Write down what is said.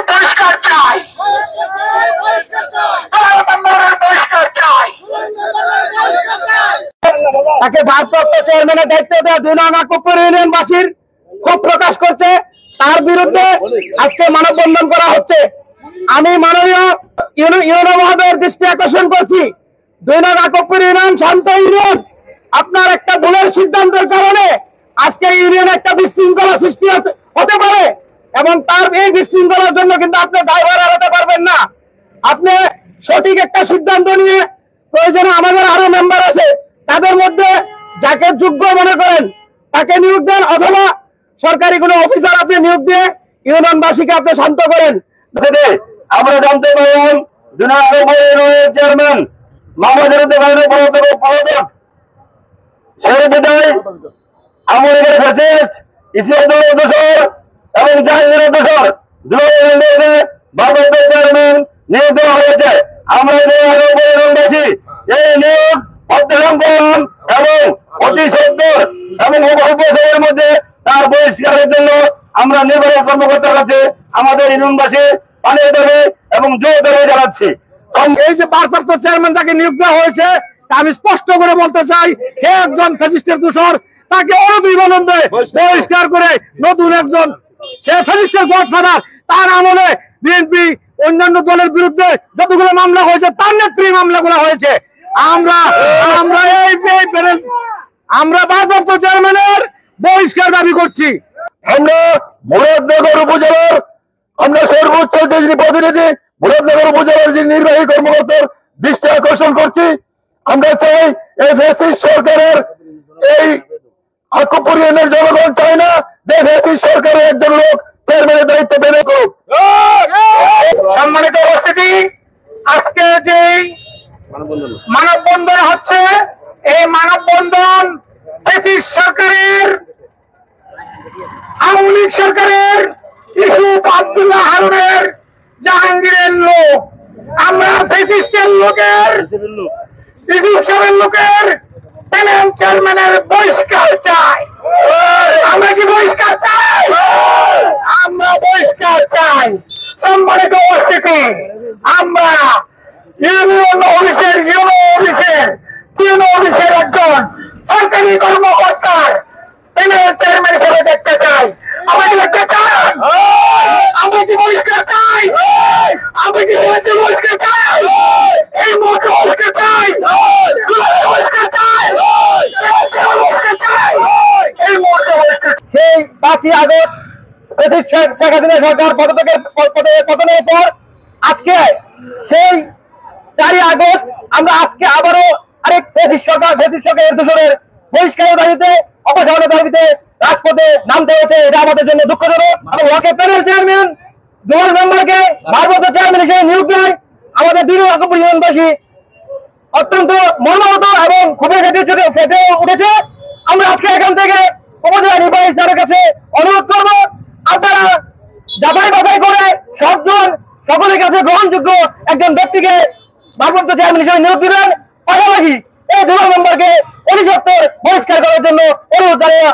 বহিষ্কার চাই, তাকে ভারপ্রাপ্ত চেয়ারম্যানের দায়িত্ব দেওয়া 2 নং আকবপুর ইউনিয়নবাসীর ক্ষোভ প্রকাশ করছে, তার বিরুদ্ধে আজকে মানববন্ধন করা হচ্ছে। আমি মাননীয় ইউনো মহোদয়ের দৃষ্টি আকর্ষণ করছি, 2 নং আকবপুর ইউনিয়ন শান্ত ইউনিয়ন, আপনার একটা ভুলের সিদ্ধান্তের কারণে আজকে ইউনিয়নে একটা বিশৃঙ্খলা সৃষ্টি হতে পারে এবং তার এই বিশৃঙ্খলার জন্য কিন্তু আপনি দায়ভার এড়াতে পারবেন না। আপনি সঠিক একটা সিদ্ধান্ত নিয়ে প্রয়োজনে আমাদের আরো মেম্বার আছে, তাদের মধ্যে যাকে যোগ্য মনে করেন তাকে নিয়োগ দেন, অথবা সরকারি কোনো অফিসার আপনি নিয়োগ দিয়ে ইউনিয়নবাসীকে আপনি শান্ত করেন। আমরা জানতে পারলাম 2 নং আকবপুর ইউনিয়নের চেয়ারম্যান মোহাম্মদ পলাতক সেই বিদায় আমাদের ফ্যাসিস্ট ইসিয়াদুল্লাহ দোসর এবং জাহাঙ্গীর দোসর ভারপ্রাপ্ত চেয়ারম্যান নিয়োগ দেওয়া হয়েছে। আমরা ইউনিয়নবাসী এই নিয়োগ প্রত্যাখ্যান করলাম এবং অতি সত্তর এবং অল্প সময়ের মধ্যে তার বহিষ্কারের জন্য আমরা নির্বাহী কর্মকর্তার কাছে আমাদের ইউনিয়নবাসী পানির দাবি এবং জোর দাবি জানাচ্ছি। এই যে ভারপ্রাপ্ত চেয়ারম্যান তাকে নিয়োগ দেওয়া হয়েছে, আমি স্পষ্ট করে বলতে চাই, সে একজন ফ্যাসিস্টের দোসর, তাকে অনতিবিলম্বে বহিষ্কার করে নতুন একজন, সে ফ্যাসিস্টের গডফাদার, তার আমলে বিএনপি অন্যান্য দলের বিরুদ্ধে যতগুলো মামলা হয়েছে তার নেত্রী মামলাগুলো হয়েছে। আমরা ভারপ্রাপ্ত চেয়ারম্যানের বহিষ্কার দাবি করছি। আমরা মুরাদনগর উপজেলার আমরা সর্বোচ্চ যে প্রতিনিধি মুরাদনগর উপজেলার যে নির্বাহী কর্মকর্তার দৃষ্টি আকর্ষণ করছি, আমরা চাই এই ফ্যাসিস্ট সরকারের এই আকবপুর ইউনিয়নের জনগণ চায় না যে ফ্যাসিস্ট সরকারের একজন লোক চেয়ারম্যানের দায়িত্ব পেলে করুক। সম্মানিত উপস্থিতি, আজকে যে মানববন্ধন হচ্ছে, এই মানববন্ধন ফ্যাসিস্ট সরকারের, আওয়ামী লীগ সরকারের, ইউসুফ আব্দুল্লাহ হারুনের, জাহাঙ্গীরের লোক। আমরা ফ্যাসিস্টের লোকের, ইউসুফ সাহেবের লোকের প্যানেল চেয়ারম্যানের বহিষ্কার চাই। আমরা কি বহিষ্কার চাই? আমরা বহিষ্কার চাই। সম্মানিত উপস্থিতি, আমরা ইউনিয়ন অফিসের একজন সরকারি কর্মকর্তার প্যানেল চেয়ারম্যান হিসেবে দেখতে চাই। আমাকে দেখতে চান? আমরা কি বহিষ্কার চাই? আমরা কি বহিষ্কার চাই? এই মুহূর্তে বহিষ্কার চাই, বহিষ্কার চাই, এই মুহূর্তে বহিষ্কার। সেই 5ই আগস্ট শেখ হাসিনা সরকার পতনের পর আজকে সেই 4ই আগস্ট আমরা আজকে আবারও আরেক ফ্যাসিস্ট সরকারের দোসরের বহিষ্কারের দাবিতে, অপসারণের দাবিতে রাজপথে নামতে হয়েছে। এটা আমাদের জন্য দুঃখজনক। এবং ওকে প্যানেল চেয়ারম্যান 2 নম্বরকে ভারপ্রাপ্ত চেয়ারম্যান হিসেবে নিয়োগ দেয় আমাদের 2 নং আকবপুর ইউনিয়নবাসী অত্যন্ত মর্মাহত এবং খুবই ফেটে উঠেছে। আমরা আজকে এখান থেকে উপজেলা নির্বাহী স্যারের কাছে অনুরোধ করবো, আপনারা যাচাই বাছাই করে সকলের কাছে গ্রহণযোগ্য একজন ব্যক্তিকে ভারপ্রাপ্ত চেয়ারম্যান হিসেবে নিয়োগ দিবেন। পাশাপাশি এই 2 নম্বরকে অতি সত্বর বহিষ্কার করার জন্য অনুরোধ জানিয়ে